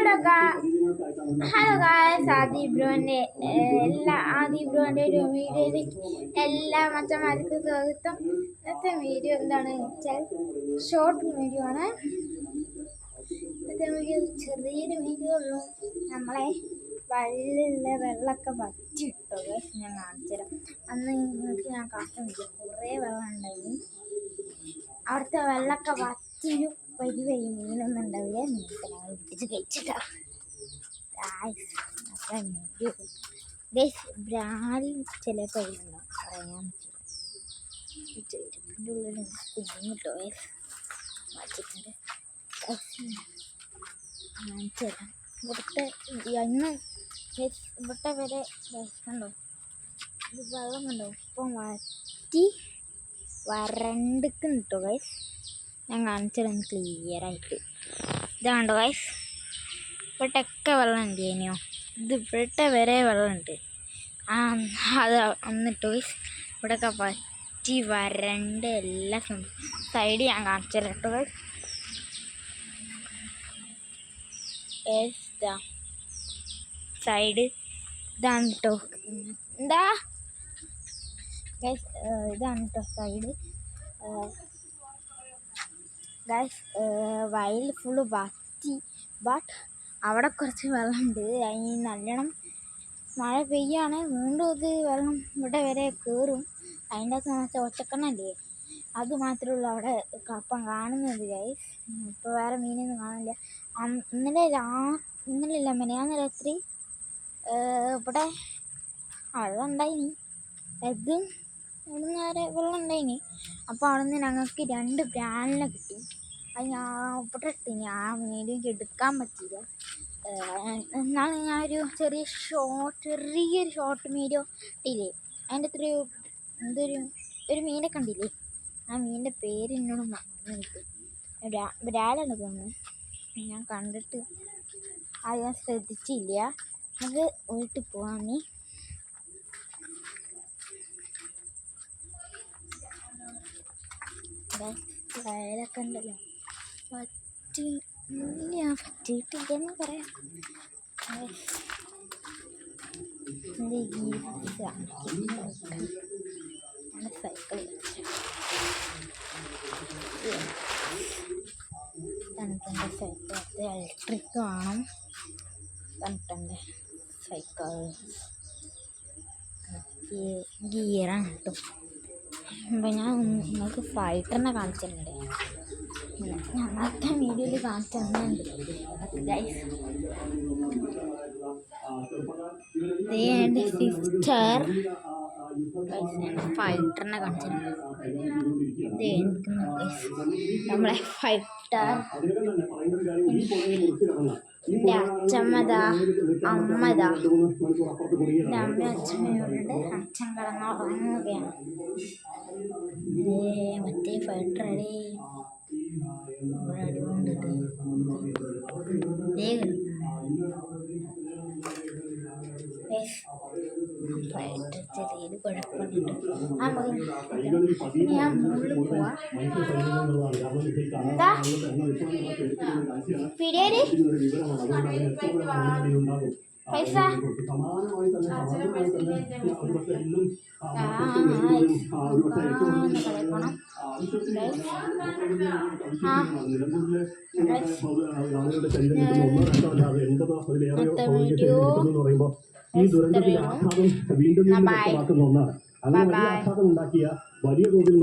Hello guys, ആദിബ്രോന്റെ ഒരു വീഡിയോയിലേക്ക് എല്ലാ മച്ചന്മാർക്കും സ്വാഗതം. ഇന്നത്തെ വീഡിയോ എന്താണെന്ന് വെച്ചാൽ ഷോർട്ട് വീഡിയോ ആണ്. ഇന്നത്തെ വീഡിയോ ചെറിയൊരു വീഡിയോ ഉള്ളൂ. നമ്മളെ വഴിയിലുള്ള വെള്ളമൊക്കെ വറ്റിട്ടോ ഗായ്സ്, ഞാൻ കാണിച്ചുതരാം. അന്ന് നിങ്ങൾക്ക് ഞാൻ കാട്ടുന്നില്ല, കുറേ വെള്ളം ഉണ്ടായിരുന്നു. അവിടുത്തെ വെള്ളമൊക്കെ വറ്റിയൊരു പരിവരി മീനൊന്നും ഉണ്ടാവില്ല. മീനൊക്കെ ഞങ്ങൾ പിടിച്ച് കഴിച്ചിട്ടാ ബ്രാലിൽ ചിലപ്പോൾ പറയാൻ പറ്റില്ല. ചെരുപ്പിൻ്റെ ഉള്ളിൽ കുഞ്ഞിട്ടോ വച്ചിട്ടുണ്ട്. ഇവിടുത്തെ ഇന്ന് ഇവിടുത്തെ വരെ കണ്ടോ, ഇത് വെള്ളം കണ്ടോ, ഇപ്പം വറ്റി വരണ്ടിക്കുന്നു കേട്ടോ ഗൈസ്. ഞാൻ കാണിച്ചതൊന്ന് ക്ലിയറായിട്ട്. ഇതാണ്ടോ ഗൈസ്, ഇവിടെയൊക്കെ വെള്ളം ഉണ്ട്. ഇനിയോ ഇത് ഇവിടുത്തെ വരെ വെള്ളമുണ്ട്. അത് എന്നിട്ട് ഗൈസ് ഇവിടെയൊക്കെ പറ്റി വരണ്ട് എല്ലാ സൈഡ് ഞാൻ കാണിച്ചു തരാം കേട്ടോ ഗൈസ്. സൈഡ് ഇതാണ് കേട്ടോ. എന്താ ഗൈസ്, ഇതാണ് കേട്ടോ സൈഡ്. ഗൈസ് വയൽ ഫുള്ള് വറ്റി, ബട്ട് അവിടെ കുറച്ച് വെള്ളമുണ്ട്. അതിന് നല്ലോണം മഴ പെയ്യാണ്, വീണ്ടും ഇത് വെള്ളം ഇവിടെ വരെ കയറും. അതിൻ്റെ അകത്ത് ഒറ്റക്കണ്ണല്ലേ, അത് മാത്രമേ ഉള്ളൂ അവിടെ കപ്പം കാണുന്നത് ഗൈസ്. ഇപ്പോൾ വേറെ മീനൊന്നും കാണില്ല. ഇന്നലെ മെനയാന്ന് രാത്രി ഇവിടെ വെള്ളം ഉണ്ടായിനി. ഇതും ഇവിടെ നിന്ന് വരെ വെള്ളം ഉണ്ടായിനി. അപ്പോൾ അവിടെ നിന്ന് ഞങ്ങൾക്ക് 2 ബ്രാലിനെ കിട്ടി. അത് ഞാൻ ഇവിടെ ഇട്ടിനി, ആ വീഡിയോക്ക് എടുക്കാൻ പറ്റിയില്ല. എന്നാലും ഞാനൊരു ചെറിയൊരു ഷോർട്ട് വീഡിയോ ഇല്ലേ, അതിൻ്റെ ഒരു മീനെ കണ്ടില്ലേ, ആ മീനിൻ്റെ പേര് എന്നോട് മറന്നു കിട്ടും. ബ്രാലാണ് തോന്നുന്നു. ഞാൻ കണ്ടിട്ട് അത് ഞാൻ ശ്രദ്ധിച്ചില്ല. അത് വീട്ടിൽ പോവാൻ നീ വയലൊക്കെ ഉണ്ടല്ലോ, പറ്റിയിട്ടില്ലെന്ന് പറയാം. സൈക്കിൾ തണുത്തൻ്റെ സൈക്കിൾ ഇലക്ട്രിക് വേണം. തണുത്തൻ്റെ സൈക്കിൾ ഗിയറാണ് കേട്ടോ. അപ്പം ഞാൻ നിങ്ങൾക്ക് ഫൈറ്ററിനെ കാണിച്ചിട്ടുണ്ട്. ഞങ്ങൾക്ക് വീഡിയോയിൽ കാണിച്ചു തന്നുണ്ട് ഗൈസ്. എൻ്റെ സിസ്റ്റർ ഫൈറ്ററിനെ കാണിച്ചിട്ടുണ്ട്. ഇത് എനിക്ക് നമ്മളെ ഫൈറ്റർ. എൻ്റെ അച്ഛമ്മതാ, അമ്മതാ. എൻ്റെ അമ്മ അച്ഛമ്മയോട് അച്ഛൻ കിടന്നുറങ്ങുകയാണ്. മറ്റേ ഫൈറ്റർ അടേ ഇവിടെ അടികൊണ്ടിട്ട് ഫൈറ്റർ ചെറിയൊരു കുഴപ്പമുണ്ട്. ഞാൻ മുകളിൽ പോവാ. എന്താ പിടിയേര് പൈസ വീഡിയോ